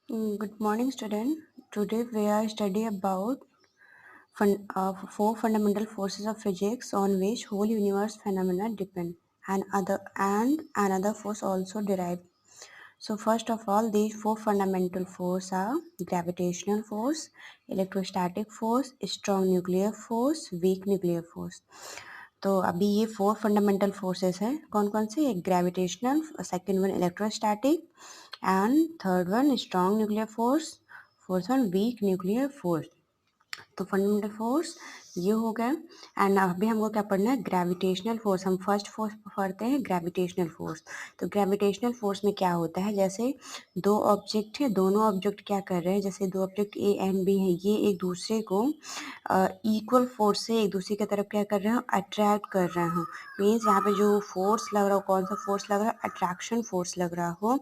Good morning, student. Today we are study about four fundamental forces of physics on which whole universe phenomena depend, and another force also derived. So first of all, these four fundamental forces are gravitational force, electrostatic force, strong nuclear force, weak nuclear force. तो अभी ये four fundamental forces हैं कौन कौन से, एक gravitational, second one electrostatic, and third one strong nuclear force, fourth one weak nuclear force. तो fundamental force ये हो गया। एंड अभी हमको क्या पढ़ना है, ग्रेविटेशनल फोर्स। हम फर्स्ट फोर्स पढ़ते हैं ग्रेविटेशनल फोर्स। तो ग्रेविटेशनल फोर्स में क्या होता है, जैसे दो ऑब्जेक्ट है, दोनों ऑब्जेक्ट क्या कर रहे हैं, जैसे दो ऑब्जेक्ट ए एंड बी हैं, ये एक दूसरे को इक्वल फोर्स से एक दूसरे की तरफ क्या कर रहे हैं, अट्रैक्ट कर रहे हो। मीन्स यहाँ पे जो फोर्स लग रहा हो, कौन सा फोर्स लग रहा है, अट्रैक्शन फोर्स लग रहा हो।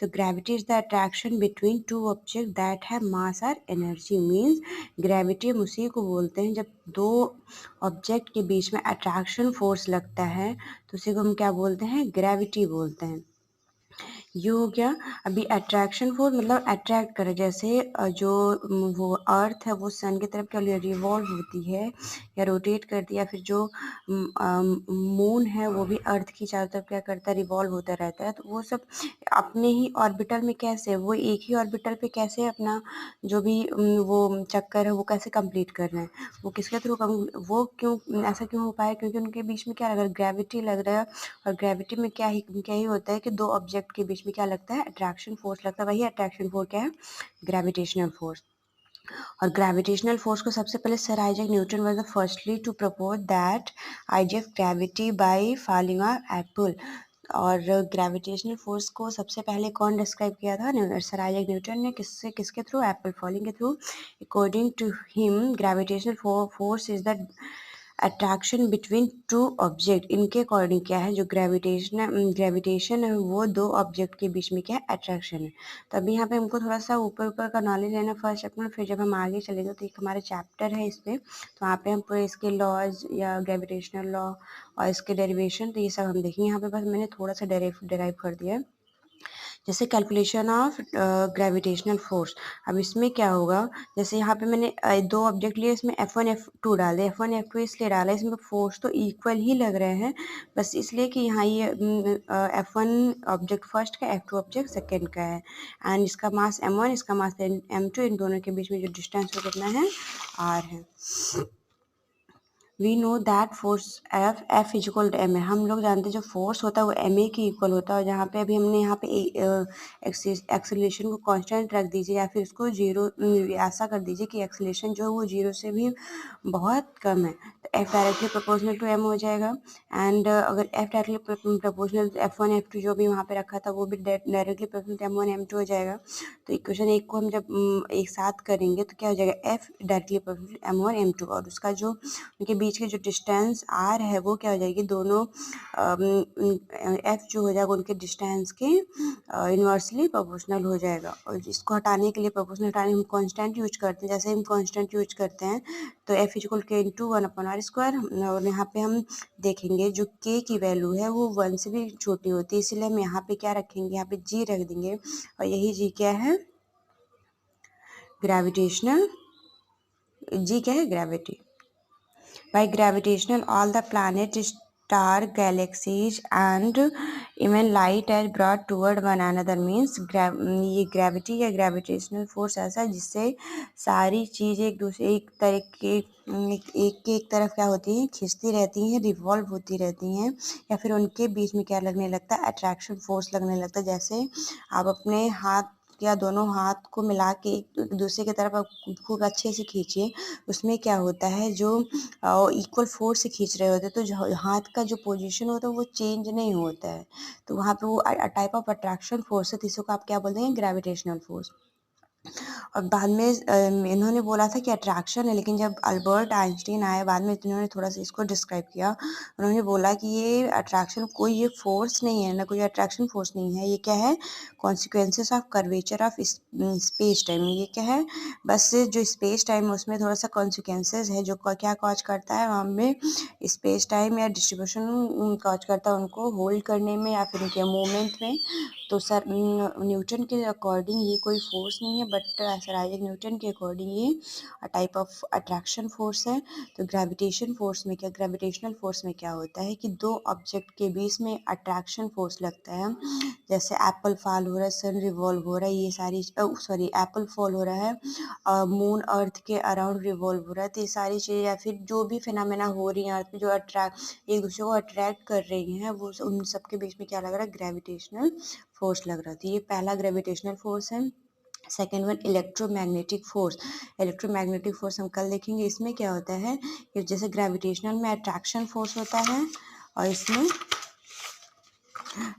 तो gravity is the attraction between two object that have मास और एनर्जी। मीन्स ग्रेविटी हम उसी को बोलते हैं जब दो ऑब्जेक्ट के बीच में अट्रैक्शन फोर्स लगता है, तो उसी को हम क्या बोलते हैं, ग्रेविटी बोलते हैं। ये हो गया। अभी अट्रैक्शन फोर्स मतलब अट्रैक्ट करे, जैसे जो वो अर्थ है वो सन की तरफ क्या रिवॉल्व होती है या रोटेट करती है, या फिर जो मून है वो भी अर्थ की चारों तरफ क्या करता है, रिवॉल्व होता रहता है। तो वो सब अपने ही ऑर्बिटल में कैसे, वो एक ही ऑर्बिटल पे कैसे अपना जो भी वो चक्कर है वो कैसे कंप्लीट कर रहे हैं, वो किसके थ्रू, वो क्यों ऐसा क्यों हो पाया, क्योंकि उनके बीच में क्या लग रहा है, ग्रेविटी लग रहा है। और ग्रेविटी में क्या ही होता है कि दो ऑब्जेक्ट के बीच में क्या लगता है, अट्रैक्शन फोर्स लगता है। वही अट्रैक्शन फोर्स क्या है, ग्रेविटेशनल फोर्स। और ग्रेविटेशनल फोर्स को सबसे पहले sir Isaac Newton was the firstly to propose that idea of gravity by falling a apple. और ग्रेविटेशनल फोर्स को सबसे पहले कौन डिस्क्राइब किया था, सर आइजैक न्यूटन ने। किसके थ्रू, एप्पल फॉलिंग के through. According to him gravitational force is the attraction between two object. इनके अकॉर्डिंग क्या है, जो ग्रेविटेशन है वो दो ऑब्जेक्ट के बीच में क्या है, अट्रैक्शन है। तो अभी यहाँ पे हमको थोड़ा सा ऊपर ऊपर का नॉलेज लेना फर्स्ट अपना, फिर जब हम आगे चलेंगे तो एक हमारे चैप्टर है इस पे, तो वहाँ पे हम पूरे इसके लॉज या ग्रेविटेशनल लॉ और इसके डेरिवेशन, तो ये सब हम देखेंगे। यहाँ पे बस मैंने थोड़ा सा डेराइव कर दिया है। जैसे कैलकुलेशन ऑफ ग्रेविटेशनल फोर्स। अब इसमें क्या होगा, जैसे यहाँ पे मैंने दो ऑब्जेक्ट लिए, इसमें F1 F2 डाले। F1 F2 इसलिए डाला, इसमें फोर्स तो इक्वल ही लग रहे हैं, बस इसलिए कि यहाँ ये F1 ऑब्जेक्ट फर्स्ट का, F2 ऑब्जेक्ट सेकेंड का है। एंड इसका मास M1, इसका मास M2, इन दोनों के बीच में जो डिस्टेंस वो कितना है, R है। We know that force F equal to M है। हम लोग जानते हैं जो फोर्स होता है वो एम ए की इक्वल होता है। और जहाँ पे अभी हमने यहाँ पे एक्सीलरेशन को कांस्टेंट रख दीजिए, या फिर उसको जीरो, ऐसा कर दीजिए कि एक्सीलरेशन जो है वो जीरो से भी बहुत कम है, तो F directly proportional to M हो जाएगा। एंड अगर F directly proportional F1 F2 जो भी वहाँ पे रखा था वो भी डायरेक्टली प्रोपोर्शनल M1 M2 हो जाएगा। तो इक्वेशन एक को हम जब एक साथ करेंगे तो क्या हो जाएगा, F directly proportional M1 M2, और उसका जो उनके बीच के जो डिस्टेंस आर है वो क्या हो जाएगी, दोनों एफ जो हो जाएगा उनके डिस्टेंस के इन्वर्सली प्रोपोर्शनल हो जाएगा। और इसको हटाने के लिए, प्रोपोर्शनल हटाने हम कांस्टेंट यूज करते हैं। जैसे हम कांस्टेंट यूज करते हैं तो एफ इक्वल के इंटू 1/r²। और यहाँ पे हम देखेंगे जो के की वैल्यू है वो 1 से भी छोटी होती है, इसीलिए हम यहाँ पे क्या रखेंगे, यहाँ पे जी रख देंगे। और यही जी क्या है, ग्रेविटेशनल, जी क्या है, gravity. By gravitational, all the planets, star, galaxies, and even light are brought toward one another. Means ये gravity या gravitational force ऐसा है जिससे सारी चीज़ एक दूसरे एक तरह के एक तरफ क्या होती हैं, खिंचती रहती हैं, रिवॉल्व होती रहती हैं, या फिर उनके बीच में क्या लगने लगता है, अट्रैक्शन फोर्स लगने लगता है। जैसे आप अपने हाथ या दोनों हाथ को मिला के एक दूसरे की तरफ आप खूब अच्छे से खींचिए, उसमें क्या होता है, जो इक्वल फोर्स से खींच रहे होते हैं, तो जो हाथ का जो पोजीशन होता है वो चेंज नहीं होता है। तो वहाँ पे वो टाइप ऑफ अट्रैक्शन फोर्स है, तो इसको आप क्या बोलते हैं, ग्रेविटेशनल फोर्स। और बाद में इन्होंने बोला था कि अट्रैक्शन है, लेकिन जब अल्बर्ट आइंस्टीन आए बाद में इन्होंने थोड़ा सा इसको डिस्क्राइब किया। उन्होंने बोला कि ये अट्रैक्शन कोई ये फोर्स नहीं है, ना कोई अट्रैक्शन फोर्स नहीं है, ये क्या है, consequences of curvature of space time. ये क्या है, बस जो स्पेस टाइम है उसमें थोड़ा सा कॉन्सिक्वेंसेस है जो क्या कॉज करता है वहाँ में स्पेस टाइम या डिस्ट्रीब्यूशन कॉज करता है उनको होल्ड करने में या फिर उनके मूवमेंट में। तो सर न्यूटन के अकॉर्डिंग ये कोई फोर्स नहीं है, बट सर आइजैक न्यूटन के अकॉर्डिंग ये टाइप ऑफ अट्रैक्शन फोर्स है। तो ग्रेविटेशनल फोर्स में क्या होता है कि दो ऑब्जेक्ट के बीच में अट्रैक्शन फोर्स लगता है। जैसे एप्पल फॉल हो रहा है, सन रिवॉल्व हो रहा है, ये सारी सॉरी एप्पल फॉल हो रहा है, मून अर्थ के अराउंड रिवॉल्व हो रहा है, तो ये सारी चीज़ें या फिर जो भी फिनोमेना हो रही हैं अर्थ पे जो अट्रैक्ट एक दूसरे को अट्रैक्ट कर रही हैं, वो उन सबके बीच में क्या लग रहा है, ग्रेविटेशनल फोर्स लग रहा था। ये पहला ग्रेविटेशनल फोर्स है। Second one electromagnetic force. Electromagnetic force हम कल देखेंगे। इसमें क्या होता है कि जैसे ग्रेविटेशनल में अट्रैक्शन फोर्स होता है और इसमें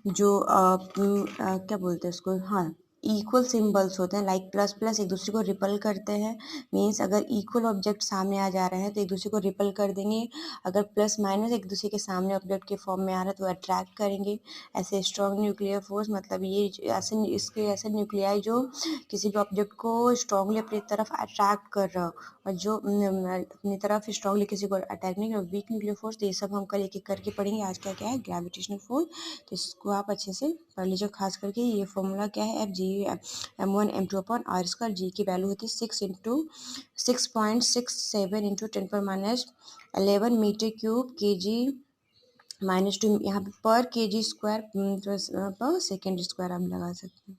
जो क्या बोलते हैं उसको, हाँ, इक्वल सिंबल्स होते हैं, लाइक प्लस प्लस एक दूसरे को रिपल करते हैं। मीन्स अगर इक्वल ऑब्जेक्ट सामने आ जा रहे हैं तो एक दूसरे को रिपल कर देंगे। अगर प्लस माइनस एक दूसरे के सामने ऑब्जेक्ट के फॉर्म में आ रहा है तो अट्रैक्ट करेंगे। ऐसे स्ट्रॉन्ग न्यूक्लियर फोर्स मतलब ये ऐसे इसके ऐसे न्यूक्लियाई जो किसी भी ऑब्जेक्ट को स्ट्रांगली अपनी तरफ अट्रैक्ट कर रहा हो और जो अपनी तरफ स्ट्रांगली किसी को अटैक नहीं कर, वीक न्यूक्लियर फोर्स। तो ये सब हम कल एक एक करके पढ़ेंगे। आज क्या क्या है, ग्रेविटेशनल फोर्स। तो इसको आप अच्छे से पढ़ लीजिए। खास करके ये फॉर्मूला क्या है, F G m1 m2 upon R square. G की वैल्यू होती है 6.67 × 10⁻11 मीटर क्यूब के जी -2, यहाँ पे पर के जी स्क्वायर पर सेकेंड स्क्वायर आप लगा सकते हैं।